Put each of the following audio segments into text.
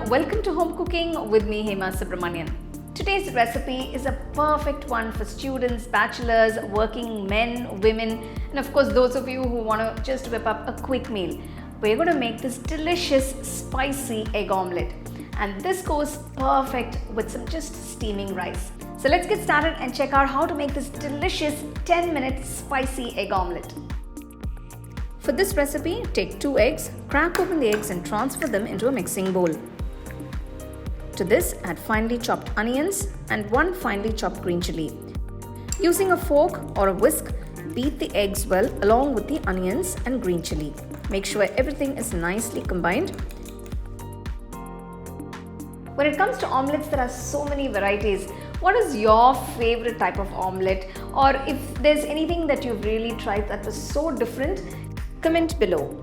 welcome to Home Cooking with me Hema Subramanian. Today's recipe is a perfect one for students, bachelors, working men, women, and of course those of you who want to just whip up a quick meal. We're going to make this delicious spicy egg omelette, and this goes perfect with some just steaming rice. So let's get started and check out how to make this delicious 10-minute spicy egg omelette. For this recipe, take 2 eggs, crack open the eggs and transfer them into a mixing bowl. To this, add finely chopped onions and 1 finely chopped green chilli. Using a fork or a whisk, beat the eggs well along with the onions and green chilli. Make sure everything is nicely combined. When it comes to omelettes, there are so many varieties. What is your favorite type of omelette? Or if there's anything that you've really tried that was so different, comment below.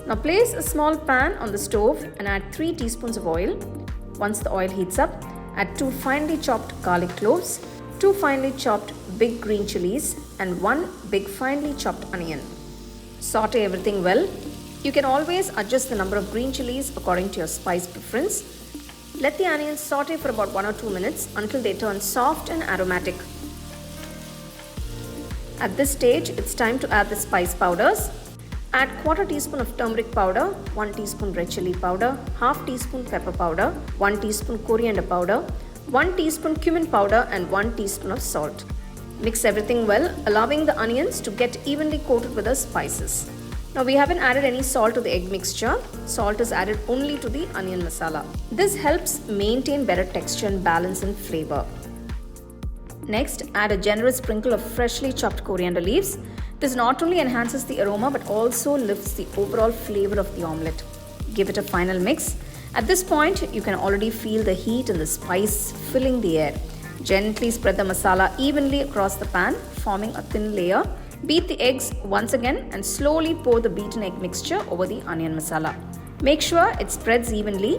Now place a small pan on the stove and add 3 teaspoons of oil. Once the oil heats up, add 2 finely chopped garlic cloves, 2 finely chopped big green chilies and 1 big finely chopped onion. Saute everything well. You can always adjust the number of green chilies according to your spice preference. Let the onions saute for about 1 or 2 minutes until they turn soft and aromatic. At this stage, it's time to add the spice powders. Add 1/4 teaspoon of turmeric powder, 1 teaspoon red chilli powder, 1/2 teaspoon pepper powder, 1 teaspoon coriander powder, 1 teaspoon cumin powder and 1 teaspoon of salt. Mix everything well, allowing the onions to get evenly coated with the spices. Now we haven't added any salt to the egg mixture. Salt is added only to the onion masala. This helps maintain better texture and balance in flavor. Next, add a generous sprinkle of freshly chopped coriander leaves. This not only enhances the aroma but also lifts the overall flavor of the omelette. Give it a final mix. At this point, you can already feel the heat and the spice filling the air. Gently spread the masala evenly across the pan, forming a thin layer. Beat the eggs once again and slowly pour the beaten egg mixture over the onion masala. Make sure it spreads evenly.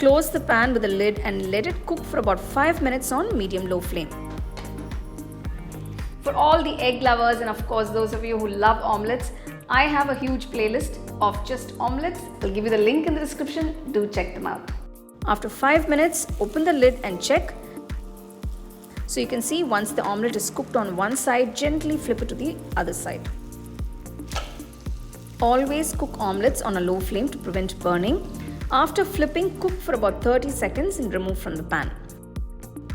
Close the pan with a lid and let it cook for about 5 minutes on medium-low flame. For all the egg lovers and of course those of you who love omelettes, I have a huge playlist of just omelettes. I'll give you the link in the description. Do check them out. After 5 minutes, open the lid and check. So you can see once the omelette is cooked on one side, gently flip it to the other side. Always cook omelettes on a low flame to prevent burning. After flipping, cook for about 30 seconds and remove from the pan.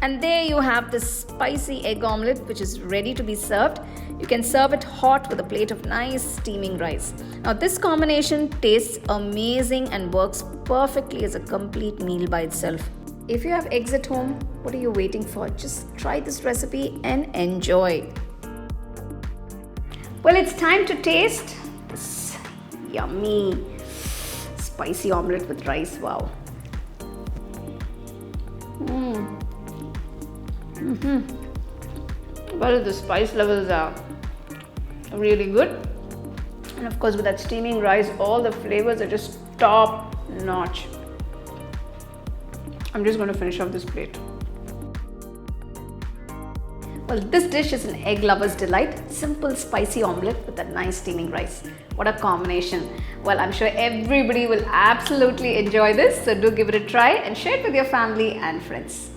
And there you have this spicy egg omelette which is ready to be served. You can serve it hot with a plate of nice steaming rice. Now this combination tastes amazing and works perfectly as a complete meal by itself. If you have eggs at home, what are you waiting for? Just try this recipe and enjoy. Well, it's time to taste this yummy spicy omelette with rice. Wow. Well, the spice levels are really good, and of course with that steaming rice, all the flavors are just top notch. I'm just going to finish off this plate. Well, this dish is an egg lover's delight. Simple spicy omelette with that nice steaming rice. What a combination. Well, I'm sure everybody will absolutely enjoy this, so do give it a try and share it with your family and friends.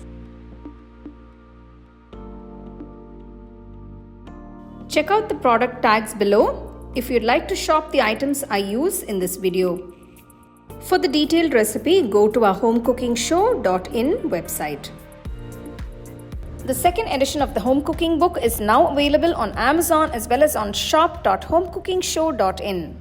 Check out the product tags below if you'd like to shop the items I use in this video. For the detailed recipe, go to our HomeCookingShow.in website. The second edition of the home cooking book is now available on Amazon as well as on shop.homecookingshow.in.